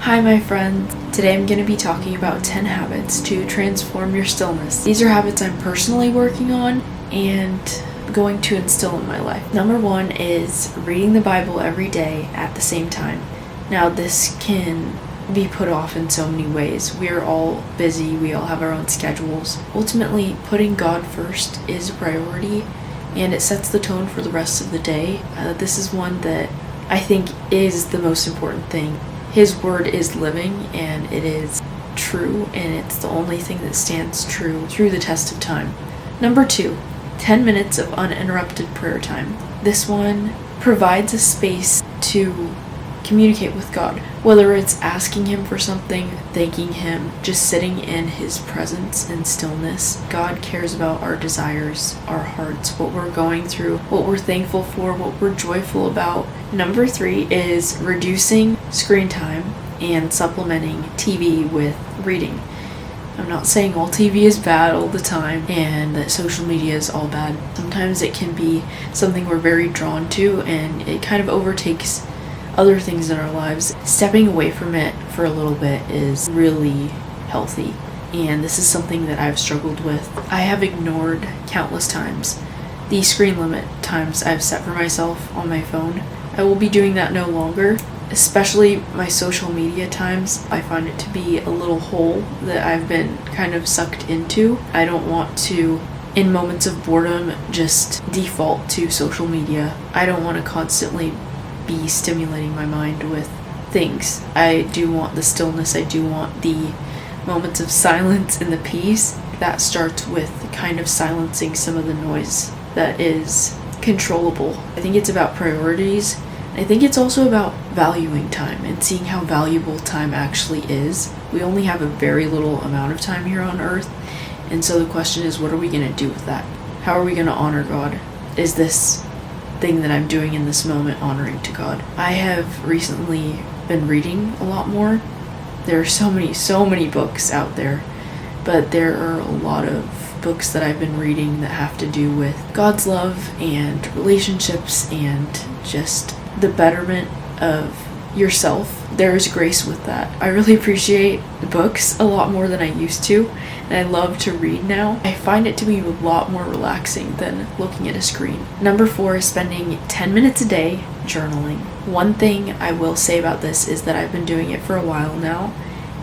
Hi my friends, today I'm going to be talking about 10 habits to transform your stillness. These are habits I'm personally working on and going to instill in my life. Number 1 is reading the Bible every day at the same time. Now this can be put off in so many ways. We are all busy, we all have our own schedules. Ultimately, putting God first is a priority and it sets the tone for the rest of the day. This is one that I think is the most important thing. His word is living and it is true, and it's the only thing that stands true through the test of time. Number 2, 10 minutes of uninterrupted prayer time. This one provides a space to communicate with God, whether it's asking Him for something, thanking Him, just sitting in His presence and stillness. God cares about our desires, our hearts, what we're going through, what we're thankful for, what we're joyful about. Number 3 is reducing screen time and supplementing TV with reading. I'm not saying all TV is bad all the time and that social media is all bad. Sometimes it can be something we're very drawn to and it kind of overtakes other things in our lives. Stepping away from it for a little bit is really healthy, and this is something that I've struggled with. I have ignored countless times the screen limit times I've set for myself on my phone. I will be doing that no longer, especially my social media times. I find it to be a little hole that I've been kind of sucked into. I don't want to, in moments of boredom, just default to social media. I don't want to constantly be stimulating my mind with things. I do want the stillness. I do want the moments of silence and the peace. That starts with kind of silencing some of the noise that is controllable. I think it's about priorities. I think it's also about valuing time and seeing how valuable time actually is. We only have a very little amount of time here on earth, and so the question is, what are we going to do with that? How are we going to honor God? Is this thing that I'm doing in this moment honoring to God? I have recently been reading a lot more. There are so many books out there, but there are a lot of books that I've been reading that have to do with God's love and relationships and just the betterment of yourself. There is grace with that. I really appreciate books a lot more than I used to, and I love to read now. I find it to be a lot more relaxing than looking at a screen. Number 4 is spending 10 minutes a day journaling. One thing I will say about this is that I've been doing it for a while now,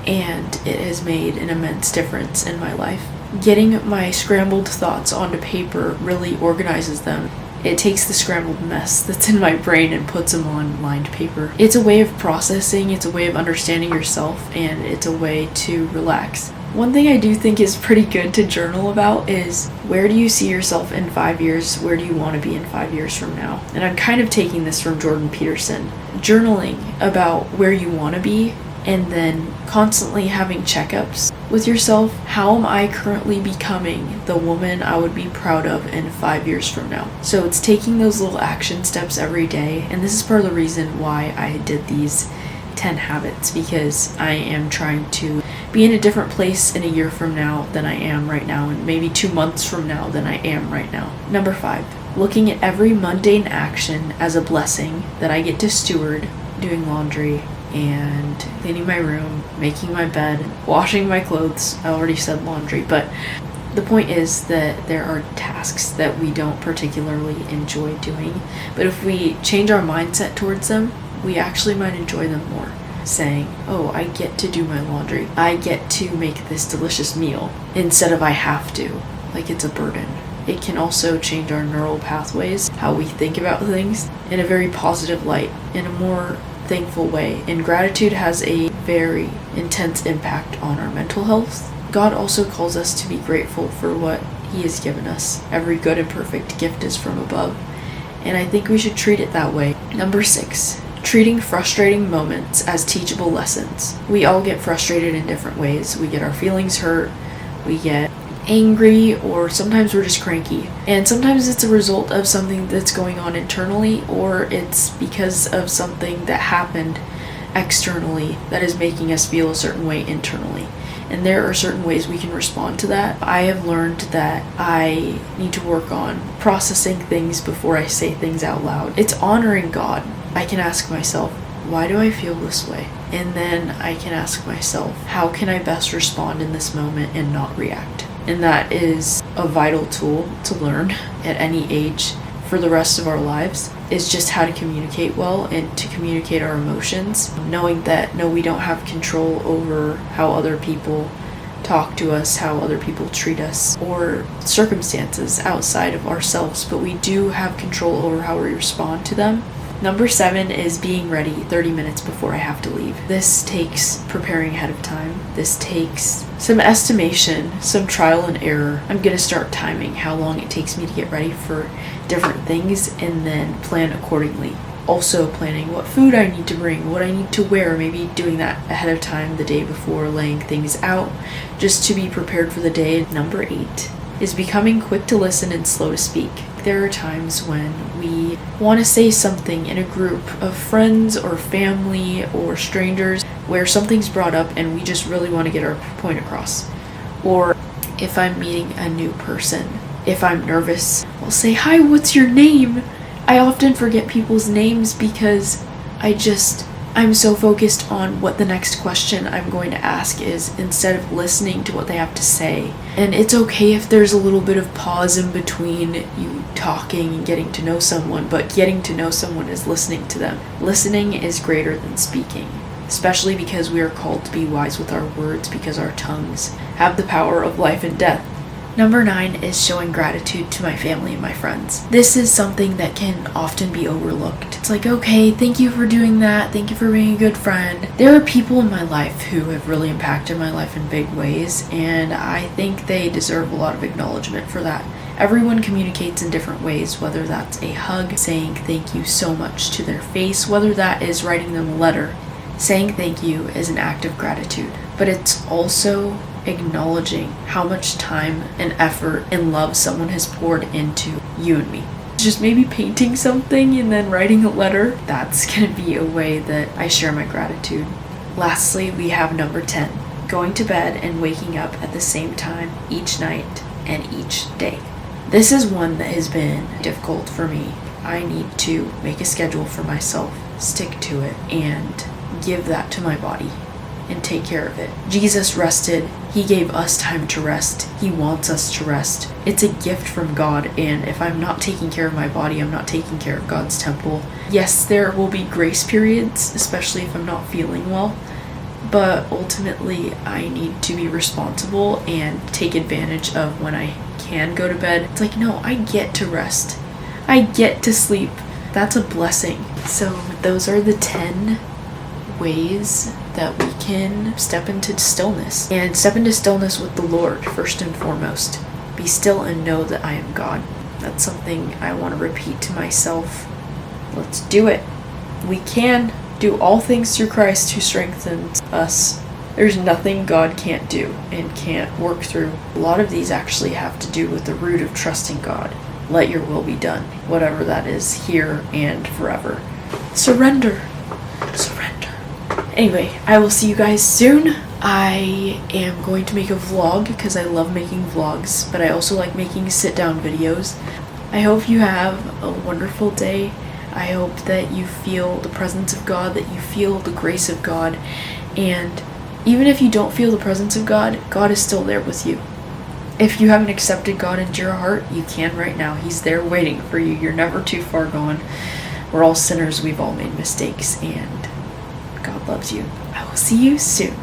and it has made an immense difference in my life. Getting my scrambled thoughts onto paper really organizes them. It takes the scrambled mess that's in my brain and puts them on lined paper. It's a way of processing, it's a way of understanding yourself, and it's a way to relax. One thing I do think is pretty good to journal about is, where do you see yourself in 5 years? Where do you want to be in 5 years from now? And I'm kind of taking this from Jordan Peterson. Journaling about where you want to be, and then constantly having checkups with yourself. How am I currently becoming the woman I would be proud of in 5 years from now? So it's taking those little action steps every day, and this is part of the reason why I did these 10 habits, because I am trying to be in a different place in a year from now than I am right now, and maybe 2 months from now than I am right now. Number 5, looking at every mundane action as a blessing that I get to steward. Doing laundry and cleaning my room, making my bed, washing my clothes. I already said laundry, but the point is that there are tasks that we don't particularly enjoy doing, but if we change our mindset towards them, we actually might enjoy them more. Saying, oh, I get to do my laundry, I get to make this delicious meal, instead of I have to, like it's a burden. It can also change our neural pathways, how we think about things, in a very positive light, in a more thankful way. And gratitude has a very intense impact on our mental health. God also calls us to be grateful for what He has given us. Every good and perfect gift is from above, and I think we should treat it that way. Number 6, treating frustrating moments as teachable lessons. We all get frustrated in different ways. We get our feelings hurt, we get angry, or sometimes we're just cranky. And sometimes it's a result of something that's going on internally, or it's because of something that happened externally that is making us feel a certain way internally. And there are certain ways we can respond to that. I have learned that I need to work on processing things before I say things out loud. It's honoring God. I can ask myself, why do I feel this way? And then I can ask myself, how can I best respond in this moment and not react? And that is a vital tool to learn at any age for the rest of our lives, is just how to communicate well and to communicate our emotions, knowing that no, we don't have control over how other people talk to us, how other people treat us, or circumstances outside of ourselves, but we do have control over how we respond to them. Number 7 is being ready 30 minutes before I have to leave. This takes preparing ahead of time. This takes some estimation, some trial and error. I'm going to start timing how long it takes me to get ready for different things and then plan accordingly. Also planning what food I need to bring, what I need to wear, maybe doing that ahead of time the day before, laying things out just to be prepared for the day. Number 8 is becoming quick to listen and slow to speak. There are times when we want to say something in a group of friends or family or strangers where something's brought up and we just really want to get our point across. Or if I'm meeting a new person, if I'm nervous, I'll say, "Hi, what's your name?" I often forget people's names because I'm so focused on what the next question I'm going to ask is instead of listening to what they have to say. And it's okay if there's a little bit of pause in between you talking and getting to know someone, but getting to know someone is listening to them. Listening is greater than speaking, especially because we are called to be wise with our words because our tongues have the power of life and death. Number 9 is showing gratitude to my family and my friends. This is something that can often be overlooked. It's like, okay, thank you for doing that. Thank you for being a good friend. There are people in my life who have really impacted my life in big ways, and I think they deserve a lot of acknowledgement for that. Everyone communicates in different ways, whether that's a hug, saying thank you so much to their face, whether that is writing them a letter. Saying thank you is an act of gratitude, but it's also acknowledging how much time and effort and love someone has poured into you and me. Just maybe painting something and then writing a letter, that's gonna be a way that I share my gratitude. Lastly, we have number 10, going to bed and waking up at the same time each night and each day. This is one that has been difficult for me. I need to make a schedule for myself, stick to it, and give that to my body and take care of it. Jesus rested. He gave us time to rest. He wants us to rest. It's a gift from God, and if I'm not taking care of my body, I'm not taking care of God's temple. Yes, there will be grace periods, especially if I'm not feeling well, but ultimately I need to be responsible and take advantage of when I can go to bed. It's like, no, I get to rest. I get to sleep. That's a blessing. So those are the 10 ways that we can step into stillness, and step into stillness with the Lord first and foremost. Be still and know that I am God. That's something I want to repeat to myself. Let's do it. We can do all things through Christ who strengthens us. There's nothing God can't do and can't work through. A lot of these actually have to do with the root of trusting God. Let your will be done, whatever that is, here and forever. Surrender. Anyway, I will see you guys soon. I am going to make a vlog because I love making vlogs, but I also like making sit-down videos. I hope you have a wonderful day. I hope that you feel the presence of God, that you feel the grace of God, and even if you don't feel the presence of God, God is still there with you. If you haven't accepted God into your heart, you can right now. He's there waiting for you. You're never too far gone. We're all sinners. We've all made mistakes, and God loves you. I will see you soon.